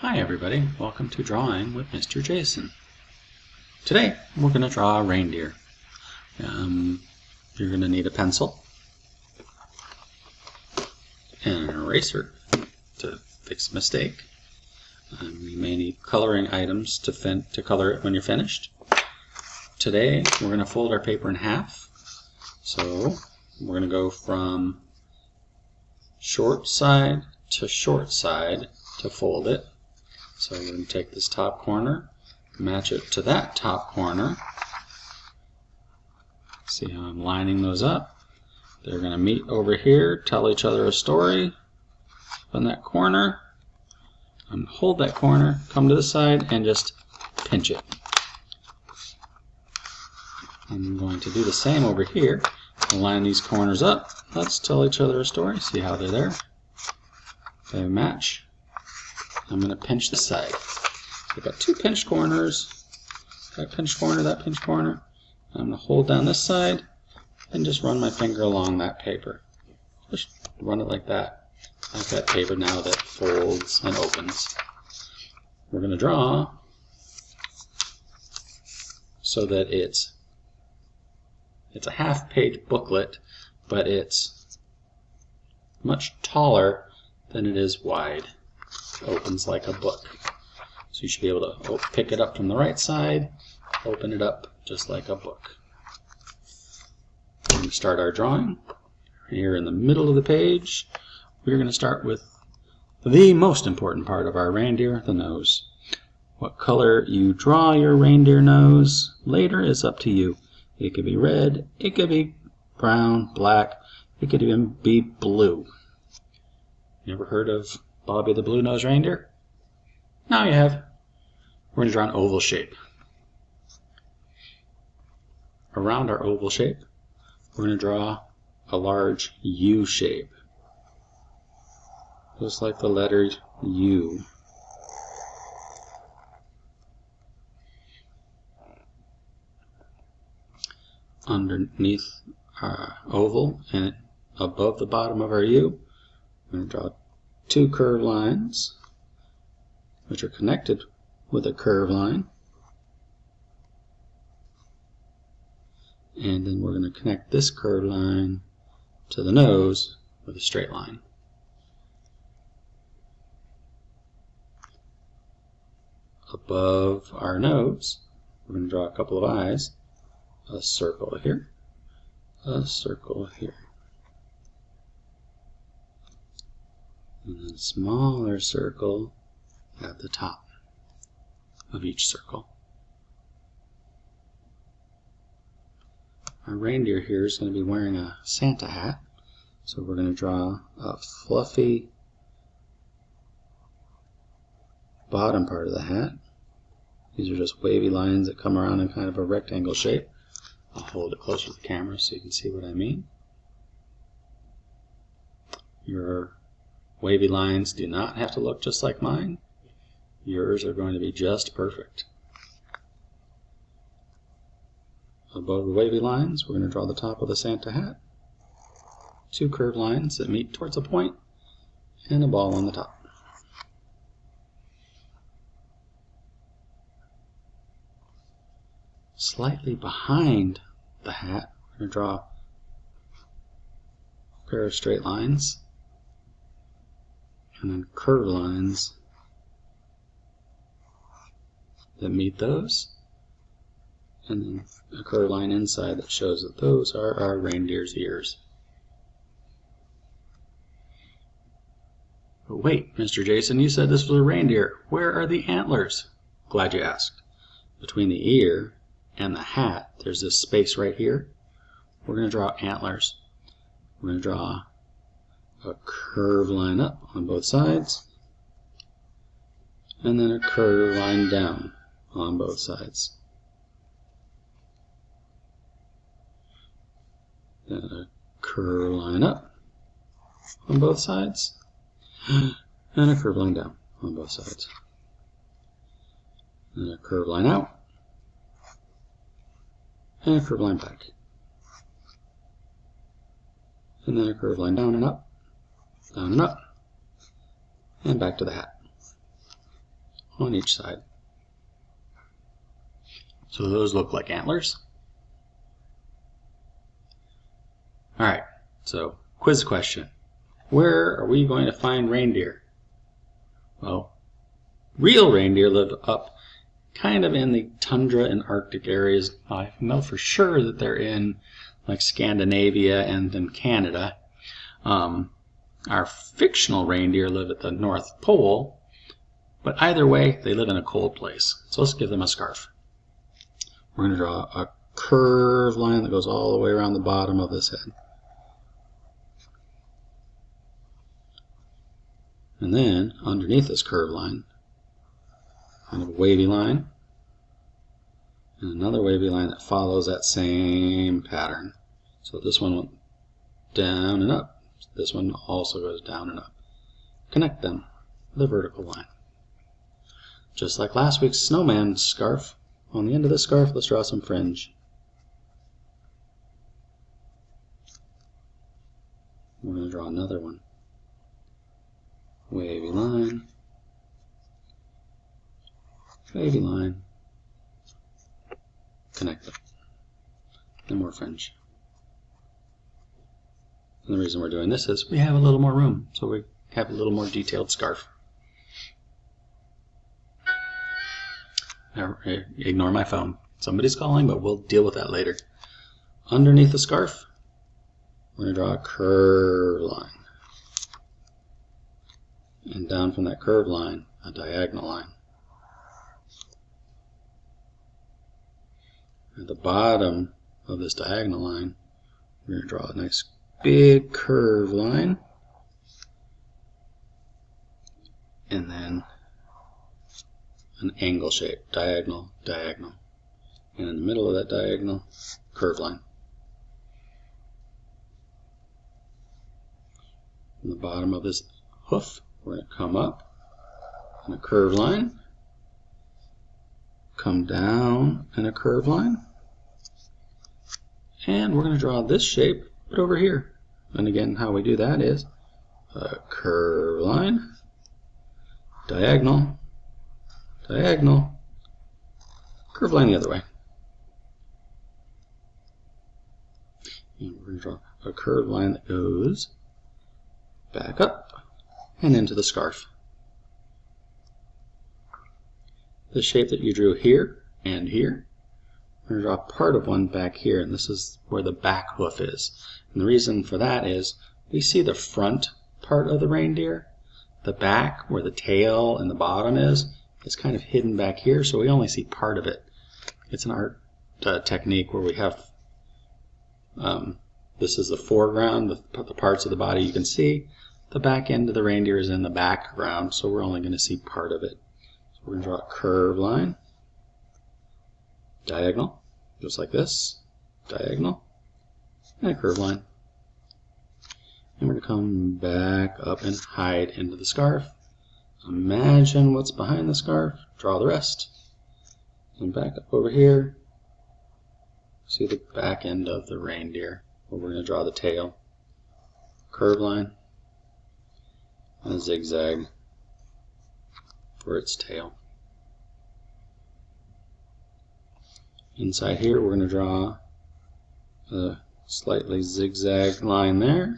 Hi everybody, welcome to Drawing with Mr. Jason. Today we're going to draw a reindeer. You're going to need a pencil and an eraser to fix a mistake. You may need coloring items to color it when you're finished. Today we're going to fold our paper in half. So we're going to go from short side to fold it. So we're going to take this top corner, match it to that top corner. See how I'm lining those up? They're going to meet over here, tell each other a story. On that corner, I'm going to hold that corner, come to the side, and just pinch it. I'm going to do the same over here. Line these corners up. Let's tell each other a story. See how they're there? They match. I'm going to pinch this side. So I've got two pinched corners. That pinched corner, that pinched corner. I'm going to hold down this side and just run my finger along that paper. Just run it like that. I've got paper now that folds and opens. We're going to draw so that it's a half-page booklet, but it's much taller than it is wide. It opens like a book. So you should be able to pick it up from the right side, open it up just like a book. We're going to start our drawing. Here in the middle of the page, we're going to start with the most important part of our reindeer, the nose. What color you draw your reindeer nose later is up to you. It could be red, it could be brown, black, it could even be blue. You ever heard of Bobby the Blue-Nosed Reindeer? Now you have. We're going to draw an oval shape. Around our oval shape, we're going to draw a large U shape. Just like the letter U. Underneath our oval and above the bottom of our U, we're going to draw two curved lines which are connected with a curved line, and then we're going to connect this curved line to the nose with a straight line. Above our nose, we're going to draw a couple of eyes, a circle here, a circle here, and then a smaller circle at the top of each circle. Our reindeer here is going to be wearing a Santa hat, so we're going to draw a fluffy bottom part of the hat. These are just wavy lines that come around in kind of a rectangle shape. I'll hold it closer to the camera so you can see what I mean. Your wavy lines do not have to look just like mine. Yours are going to be just perfect. Above the wavy lines, we're going to draw the top of the Santa hat. Two curved lines that meet towards a point, and a ball on the top. Slightly behind the hat, we're going to draw a pair of straight lines, and then curved lines that meet those, and then a curved line inside that shows that those are our reindeer's ears. But wait, Mr. Jason, you said this was a reindeer. Where are the antlers? Glad you asked. Between the ear and the hat, there's this space right here. We're going to draw antlers. We're going to draw a curved line up on both sides, and then a curved line down on both sides. Then a curved line up on both sides, and a curved line down on both sides. And a curved line out, and a curved line back. And then a curved line down and up, and back to the hat. on each side. So those look like antlers. Alright, so quiz question. Where are we going to find reindeer? Well, real reindeer live up kind of in the tundra and Arctic areas. I know for sure that they're in like Scandinavia and in Canada. Our fictional reindeer live at the North Pole, but either way, they live in a cold place. So let's give them a scarf. We're going to draw a curved line that goes all the way around the bottom of this head. And then, underneath this curved line, kind of a wavy line, and another wavy line that follows that same pattern. So this one went down and up. This one also goes down and up. Connect them with a vertical line. Just like last week's snowman scarf, on the end of the scarf, let's draw some fringe. We're going to draw another one. Wavy line, wavy line, connect them, and more fringe. And the reason we're doing this is we have a little more room, so we have a little more detailed scarf. Now, ignore my phone. Somebody's calling, but we'll deal with that later. Underneath the scarf, we're going to draw a curved line. And down from that curved line, a diagonal line. At the bottom of this diagonal line, we're going to draw a nice big curved line. And then an angle shape, diagonal, diagonal. And in the middle of that diagonal, curved line. From the bottom of this hoof, we're going to come up in a curved line, come down in a curved line, and we're going to draw this shape, but over here. And again, how we do that is a curved line, diagonal, diagonal, curved line the other way. And we're going to draw a curved line that goes back up and into the scarf. The shape that you drew here and here, we're going to draw part of one back here, and this is where the back hoof is. And the reason for that is we see the front part of the reindeer. The back, where the tail and the bottom is kind of hidden back here, so we only see part of it. It's an art technique where we have, this is the foreground, the parts of the body you can see. The back end of the reindeer is in the background, so we're only going to see part of it. So we're going to draw a curved line, diagonal, just like this, diagonal, and a curved line. And we're going to come back up and hide into the scarf. Imagine what's behind the scarf, draw the rest. And back up over here, see the back end of the reindeer, where we're going to draw the tail, curved line, and a zigzag for its tail. Inside here, we're going to draw a slightly zigzag line there.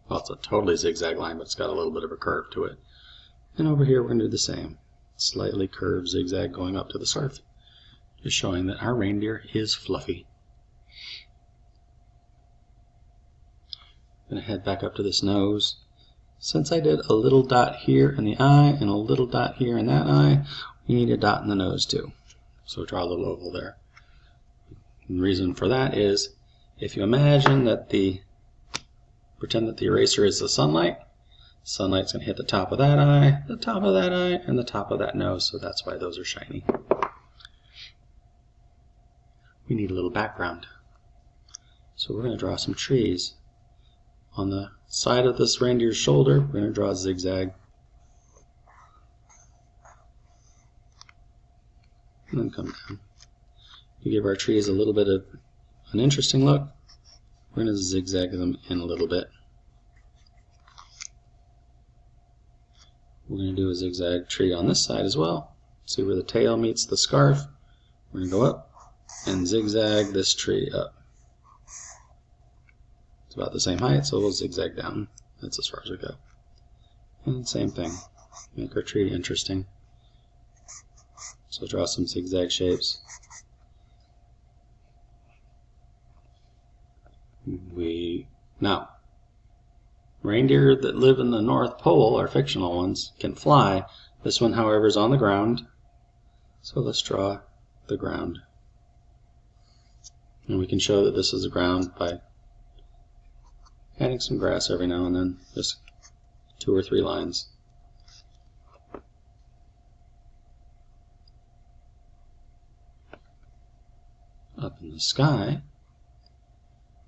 Well, it's a totally zigzag line, but it's got a little bit of a curve to it. And over here, we're going to do the same. Slightly curved zigzag going up to the scarf, just showing that our reindeer is fluffy. I'm going to head back up to this nose. Since I did a little dot here in the eye and a little dot here in that eye, we need a dot in the nose too. So draw a little oval there. And the reason for that is, if you imagine that pretend that the eraser is the sunlight's going to hit the top of that eye, the top of that eye, and the top of that nose, so that's why those are shiny. We need a little background. So we're going to draw some trees. On the side of this reindeer's shoulder, we're going to draw a zigzag. And then come down. To give our trees a little bit of an interesting look, we're going to zigzag them in a little bit. We're going to do a zigzag tree on this side as well, See where the tail meets the scarf? We're going to go up and zigzag this tree up. It's about the same height, so we'll zigzag down. That's as far as we go. And same thing. Make our tree interesting. So draw some zigzag shapes. Now, reindeer that live in the North Pole, our fictional ones, can fly. This one, however, is on the ground. So let's draw the ground. And we can show that this is the ground by adding some grass every now and then, just 2 or 3 lines. Up in the sky,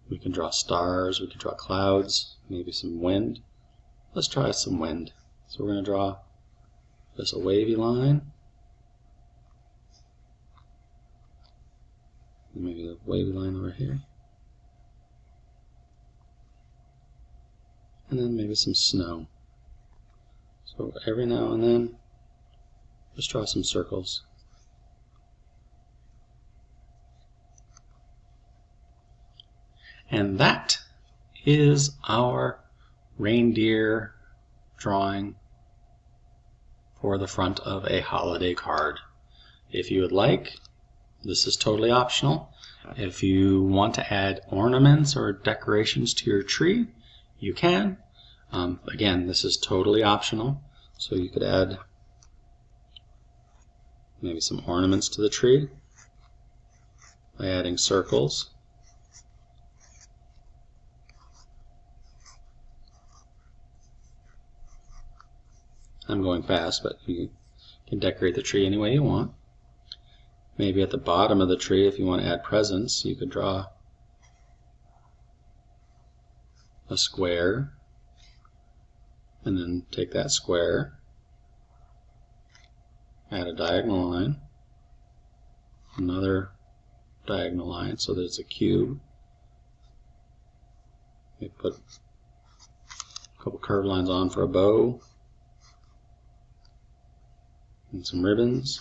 we can draw stars, we can draw clouds, maybe some wind. Let's try some wind. So we're going to draw just a wavy line. And maybe a wavy line over here. And then maybe some snow. So every now and then, just draw some circles. And that is our reindeer drawing for the front of a holiday card. If you would like, this is totally optional. If you want to add ornaments or decorations to your tree, you can. Again, this is totally optional. So you could add maybe some ornaments to the tree by adding circles. I'm going fast, but you can decorate the tree any way you want. Maybe at the bottom of the tree, if you want to add presents, you could draw a square, and then take that square, add a diagonal line, another diagonal line, so that it's a cube. Maybe put a couple curved lines on for a bow, and some ribbons.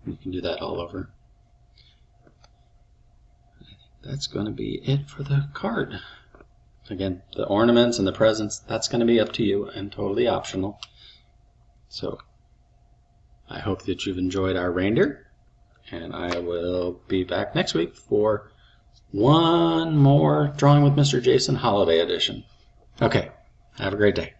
You can do that all over. I think that's going to be it for the card. Again, the ornaments and the presents, that's going to be up to you and totally optional. So I hope that you've enjoyed our reindeer, and I will be back next week for one more Drawing with Mr. Jason Holiday Edition. Okay, have a great day.